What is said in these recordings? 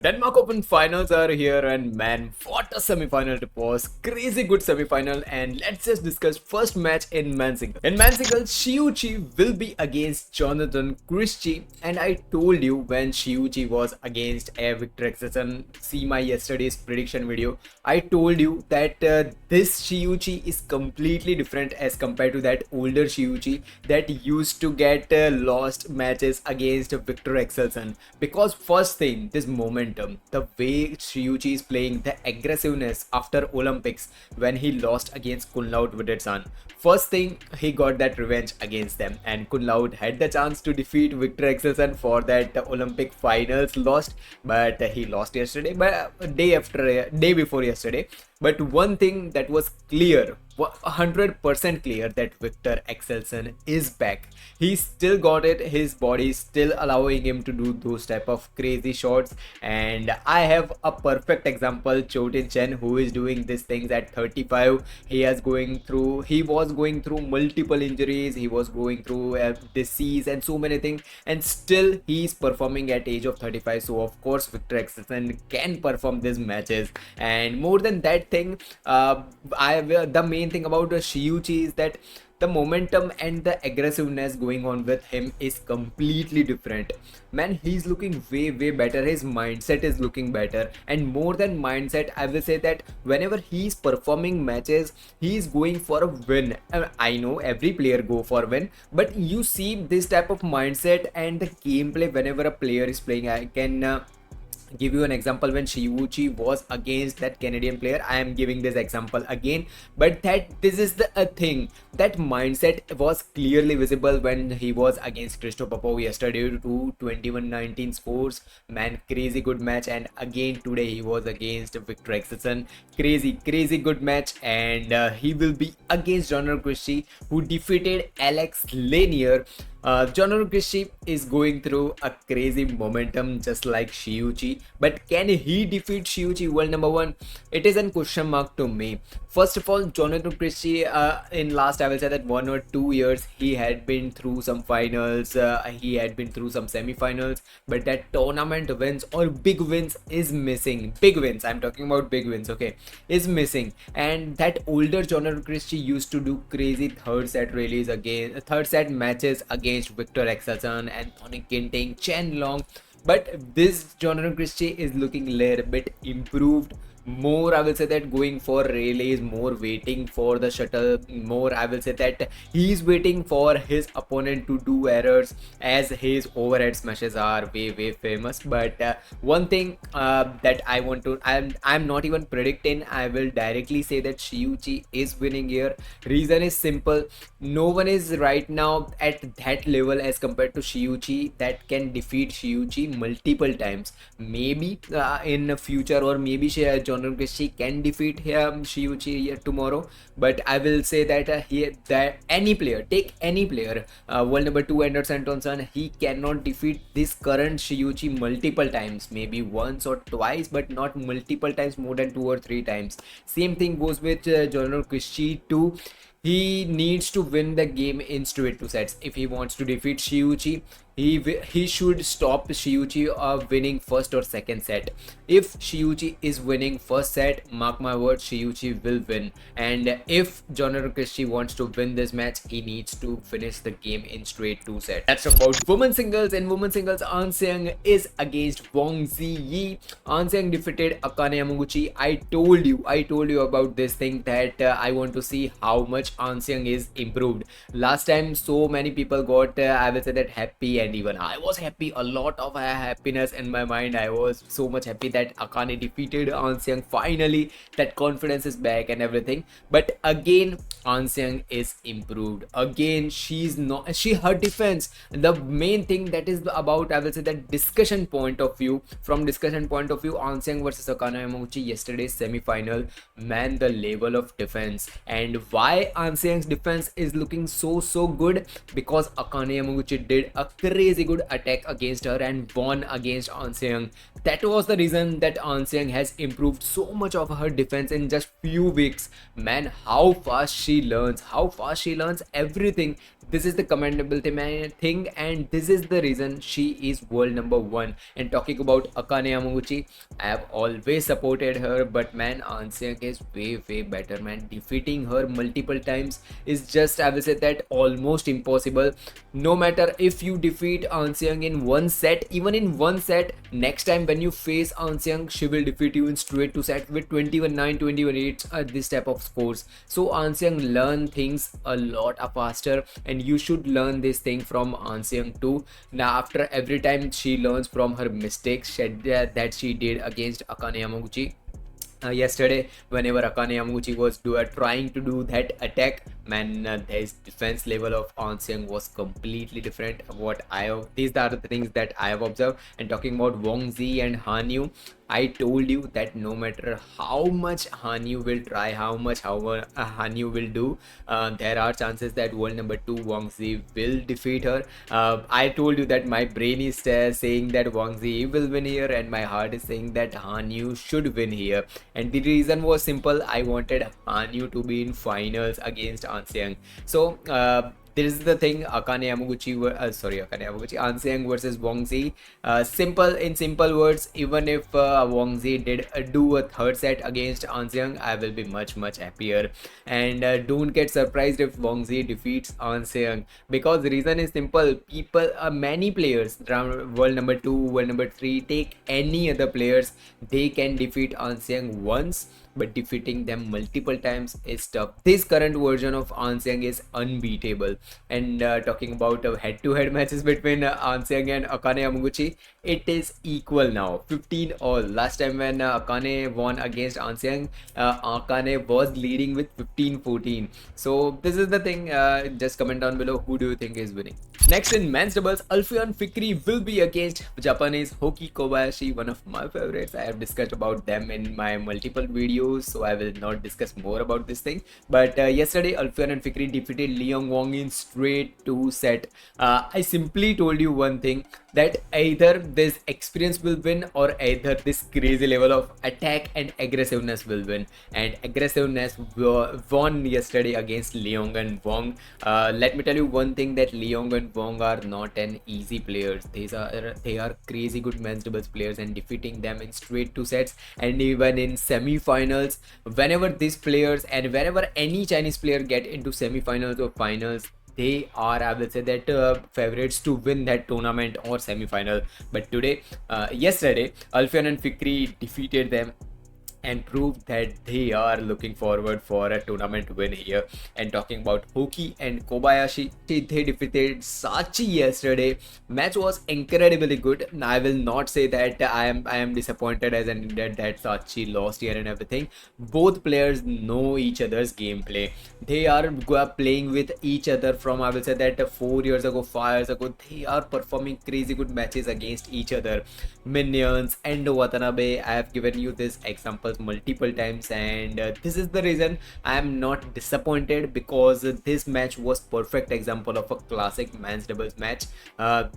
Denmark Open finals are here, and man, what a semi-final it was. Crazy good semi-final, and let's just discuss first match in men's singles. In men's singles, Shiuchi will be against Jonathan Christie, and I told you when Shiuchi was against Victor Axelsen, see my yesterday's prediction video, I told you that this Shiuchi is completely different as compared to that older Shiuchi that used to get lost matches against Victor Axelsen. Because first thing, this momentum, the way Shiuchi is playing, the aggressiveness after Olympics when he lost against Kunlaut Wittedsan. First thing, he got that revenge against them, and Kunlaut had the chance to defeat Victor Axelsen for that Olympic finals lost, but he lost yesterday, but day before yesterday. But one thing that was clear, 100% clear, that Victor Axelsen is back. He still got it. His body is still allowing him to do those type of crazy shots. And I have a perfect example, Chou Tin Chen, who is doing these things at 35. He was going through multiple injuries. He was going through disease and so many things. And still he is performing at age of 35. So of course Victor Axelsen can perform these matches. And more than that thing, the main thing about Shiuchi is that the momentum and the aggressiveness going on with him is completely different. Man, he's looking way better. His mindset is looking better, and more than mindset, I will say that whenever he's performing matches, he's going for a win. I know every player go for win, but you see this type of mindset and the gameplay whenever a player is playing. I can give you an example. When Shiuchi was against that Canadian player, I am giving this example again, but that this is the thing, that mindset was clearly visible when he was against Christo Popov yesterday to 21-19 scores. Man, crazy good match. And again today he was against Victor Axelsen, crazy good match. And he will be against Jonathan Christie, who defeated Alex Lanier. Jonathan Christie is going through a crazy momentum just like Shiuchi, but can he defeat Shiuchi world number one? It is a question mark to me. First of all, Jonathan Christie, in last, I will say that 1 or 2 years, he had been through some finals, he had been through some semi-finals, but that tournament wins or big wins is missing. Big wins, I'm talking about big wins, okay, is missing. And that older Jonathan Christie used to do crazy third set matches against Victor Axelsen, Anthony Ginting, Chen Long. But this Jonathan Christie is looking a little bit improved. More, I will say that going for relays, more waiting for the shuttle, more I will say that he's waiting for his opponent to do errors, as his overhead smashes are way famous. But one thing that I want to, I'm not even predicting, I will directly say that Shiuchi is winning here. Reason is simple, no one is right now at that level as compared to Shiuchi that can defeat Shiuchi multiple times. Maybe in the future, or maybe Jonathan Christie can defeat him, Shiuchi, tomorrow. But I will say that any player, take any player, world number 2 Anderson Thompson, he cannot defeat this current Shiuchi multiple times. Maybe once or twice, but not multiple times, more than 2 or 3 times. Same thing goes with Jonathan Christie too. He needs to win the game in straight 2 sets if he wants to defeat Shiuchi. He should stop Shiuchi of winning first or second set. If Shiuchi is winning first set, mark my words, Shiuchi will win. And if Jonathan Christie wants to win this match, he needs to finish the game in straight 2 sets. That's about women's singles. In women's singles, An Seong is against Wang Ziyi. An Seong defeated Akane Yamaguchi. I told you about this thing, that I want to see how much An Seong is improved. Last time so many people got I will say that happy, and even I was happy, a lot of happiness in my mind. I was so much happy that Akane defeated An Seong. Finally that confidence is back and everything. But again, An Seong is improved. Again, her defense, the main thing that is about, I will say that discussion point of view, An Seong versus Akane Yamaguchi yesterday's semi-final. Man, the level of defense, and why An Seong's defense is looking so good, because Akane Yamaguchi did a crazy good attack against her and won against An Seong. That was the reason that An Seong has improved so much of her defense in just few weeks. Man, how fast she learns everything. This is the commendable thing, and this is the reason she is world number one. And talking about Akane Yamaguchi, I have always supported her, but man, Anseng is way better, man. Defeating her multiple times is just, I will say that, almost impossible. No matter if you defeat Anseng in one set, even in one set, next time when you face Anseng, she will defeat you in straight to set with 21-9, 21-8, this type of scores. So Anseng learn things a lot faster, and you should learn this thing from Anseng too. Now after every time she learns from her mistakes that she did against Akane Yamaguchi. Yesterday, whenever Akane Yamaguchi was trying to do that attack, man, his defense level of Anseng was completely different. These are the things that I have observed. And talking about Wang Zi and Hanyu, I told you that no matter how much Hanyu will try, how much Hanyu will do, there are chances that world number 2 Wang Zi will defeat her. I told you that my brain is saying that Wang Zi will win here, and my heart is saying that Hanyu should win here. And the reason was simple. I wanted Hanyu to be in finals against Anseng. So this is the thing. Akane Yamaguchi, Anseng versus Wang Zi. In simple words, even if Wang Zi did do a third set against Anseng, I will be much happier. And don't get surprised if Wang Zi defeats Anseng, because the reason is simple. Many players, world number 2, world number 3, take any other players, they can defeat Anseng once, but defeating them multiple times is tough. This current version of Anseng is unbeatable. And talking about head-to-head matches between Anseng and Akane Yamaguchi, it is equal now, 15 all. Last time when Akane won against Anseng, Akane was leading with 15-14. So this is the thing. Just comment down below, who do you think is winning? Next, in men's doubles, Alfian Fikri will be against Japanese Hoki Kobayashi, one of my favorites. I have discussed about them in my multiple videos, so I will not discuss more about this thing. But yesterday, Alfian and Fikri defeated Liang Wang in straight 2 set. I simply told you one thing, that either this experience will win, or either this crazy level of attack and aggressiveness will win. And aggressiveness won yesterday against Liang and Wang. Let me tell you one thing, that Liang and Wang are not an easy players. They are crazy good men's doubles players, and defeating them in straight 2 sets, and even in semi-finals, whenever these players and whenever any Chinese player get into semi-finals or finals, they are, I will say that, favorites to win that tournament or semi-final. But yesterday, Alfian and Fikri defeated them and proved that they are looking forward for a tournament win here. And talking about Hoki and Kobayashi, they defeated Sachi yesterday. Match was incredibly good. I will not say that I am disappointed as in that Sachi lost here and everything. Both players know each other's gameplay. They are playing with each other from, I will say that, 4 years ago, 5 years ago. They are performing crazy good matches against each other. Minions and Watanabe, I have given you this example multiple times, and this is the reason I am not disappointed, because this match was perfect example of a classic men's doubles match.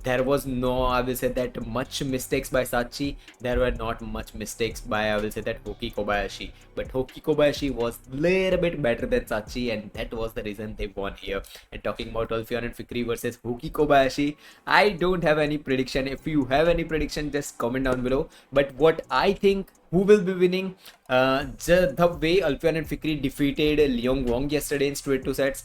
There was no, I will say that, much mistakes by Sachi. There were not much mistakes by, I will say that, Hoki Kobayashi. But Hoki Kobayashi was little bit better than Sachi, and that was the reason they won here. And talking about Alfian and Fikri versus Hoki Kobayashi, I don't have any prediction. If you have any prediction, just comment down below. But what I think, who will be winning, the way Alfian and Fikri defeated Liang Wang yesterday in straight 2 sets,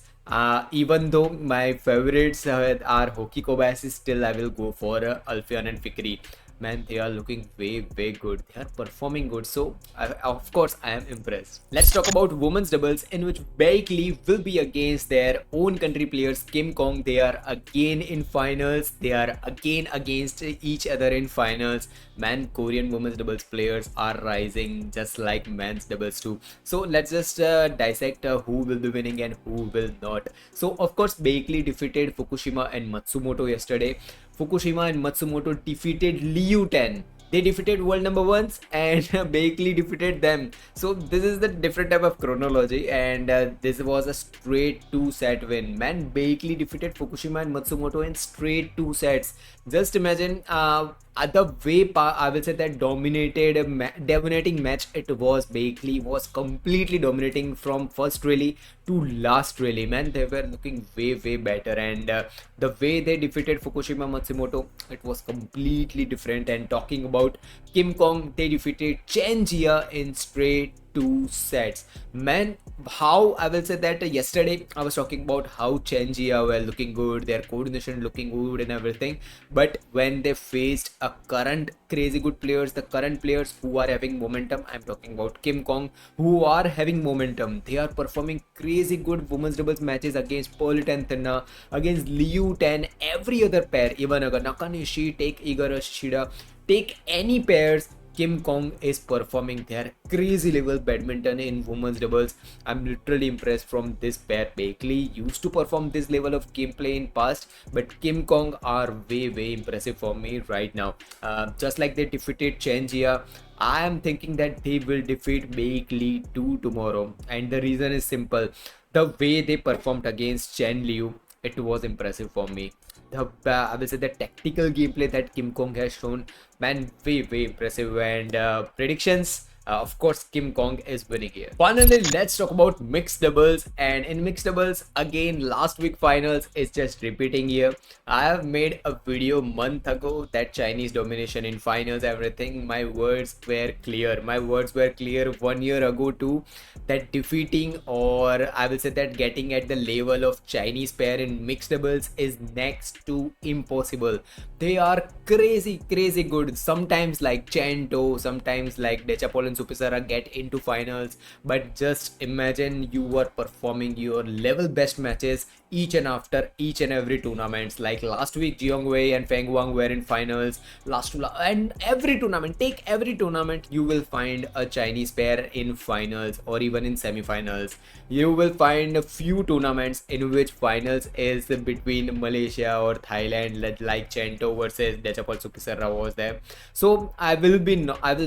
even though my favorites are Hoki Kobayashi, still I will go for Alfian and Fikri. Man, they are looking way good. They are performing good. So, of course, I am impressed. Let's talk about women's doubles, in which Baek Lee will be against their own country players, Kim Kong. They are again in finals. They are again against each other in finals. Man, Korean women's doubles players are rising just like men's doubles too. So, let's just dissect who will be winning and who will not. So, of course, Baek Lee defeated Fukushima and Matsumoto yesterday. Fukushima and Matsumoto defeated Liu Ten. They defeated world number 1s, and Baek Lee defeated them. So this is the different type of chronology, and this was a straight 2 set win. Man, Baek Lee defeated Fukushima and Matsumoto in straight 2 sets. Just imagine, the way I will say that dominating match it was. Bakley was completely dominating from first rally to last rally. Man, they were looking way better, and the way they defeated Fukushima Matsumoto, it was completely different. And talking about Kim Kong, they defeated Chen Jia in straight two sets. Man, how I will say that yesterday I was talking about how Chen Jia were looking good, their coordination looking good and everything. But when they faced a current crazy good players, the current players who are having momentum, I'm talking about Kim Kong, who are having momentum. They are performing crazy good women's doubles matches against Politen Thinna, against Liu Ten, every other pair, even agar Nakanishi, take Igor Shida, take any pairs, Kim Kong is performing their crazy level badminton in women's doubles. I'm literally impressed from this pair. Bakley used to perform this level of gameplay in past, but Kim Kong are way impressive for me right now. Just like they defeated Chen Jia, I am thinking that they will defeat Bakley too tomorrow, and the reason is simple. The way they performed against Chen Liu, it was impressive for me. The I will say the tactical gameplay that Kim Kong has shown, man, way impressive. And predictions, of course, Kim Kong is winning here. Finally, let's talk about mixed doubles. And in mixed doubles, again, last week finals is just repeating here. I have made a video month ago that Chinese domination in finals, everything. My words were clear. My words were clear 1 year ago too. That defeating, or I will say that getting at the level of Chinese pair in mixed doubles is next to impossible. They are crazy good. Sometimes like Chen To, sometimes like Dechapol and Supisara get into finals. But just imagine you are performing your level best matches each and after each and every tournaments. Like last week, Jiang Wei and Feng Wang were in finals. And every tournament, take every tournament, you will find a Chinese pair in finals or even in semi-finals. You will find a few tournaments in which finals is between Malaysia or Thailand, like Chen To versus Dechapol Supisara was there. So I will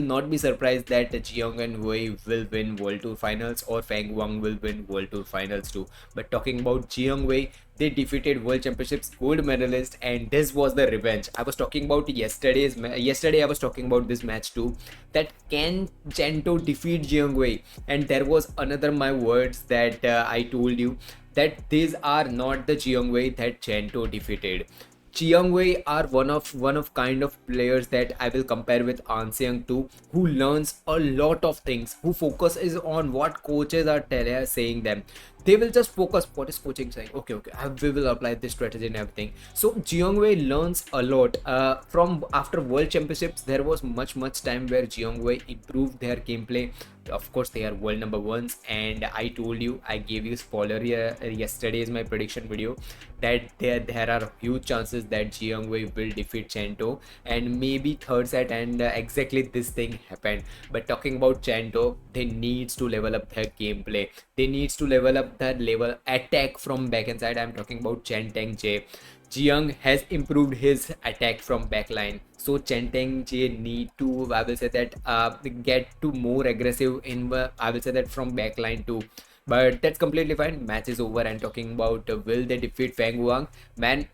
not be surprised that Jiang and Wei will win World Tour finals, or Feng Wang will win World Tour finals too. But talking about Jiang Wei, they defeated World Championships gold medalist, and this was the revenge. I was talking about yesterday I was talking about this match too, that can Chen To defeat Jiang Wei. And there was another my words that I told you, that these are not the Jiang Wei that Chen To defeated. Jiang Wei are one of kind of players that I will compare with An Seong too, who learns a lot of things, who focuses on what coaches are saying them. They will just focus what is coaching saying. Okay, we will apply this strategy and everything. So Jiang Wei learns a lot from after World Championships. There was much time where Jiang Wei improved their gameplay. Of course, they are world number ones, and I told you, I gave you spoiler yesterday is my prediction video, that there are huge chances that Jiang Wei will defeat Chen To, and maybe third set, and exactly this thing happened. But talking about Chen To, they needs to level up their gameplay. They needs to level up that level attack from backhand side. I'm talking about Chen Teng Jie. Jiang has improved his attack from backline, so Chen Teng Jie need to, I will say that, get to more aggressive in I will say that from backline too. But that's completely fine. Match is over. And talking about will they defeat Feng Wang, man,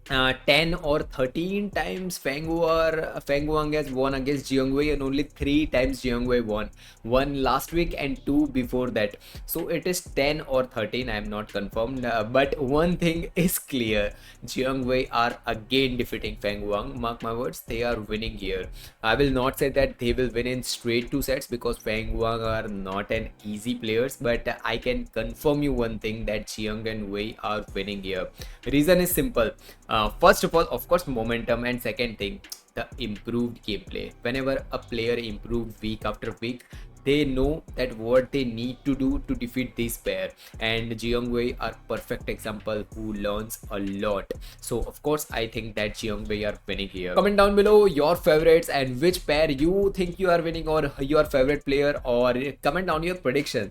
10 or 13 times Feng Wang has won against Jiang Wei, and only 3 times Jiang Wei won. One last week and 2 before that. So it is 10 or 13, I am not confirmed. But one thing is clear, Jiang Wei are again defeating Feng Wang. Mark my words, they are winning here. I will not say that they will win in straight 2 sets, because Feng Wang are not an easy players, but I can confirm you one thing, that Jiang and Wei are winning here. Reason is simple. First of all, of course, momentum, and second thing, the improved gameplay. Whenever a player improves week after week, they know that what they need to do to defeat this pair, and Jiang Wei are perfect example who learns a lot. So of course I think that Jiang Wei are winning here. Comment down below your favorites and which pair you think you are winning, or your favorite player, or comment down your prediction.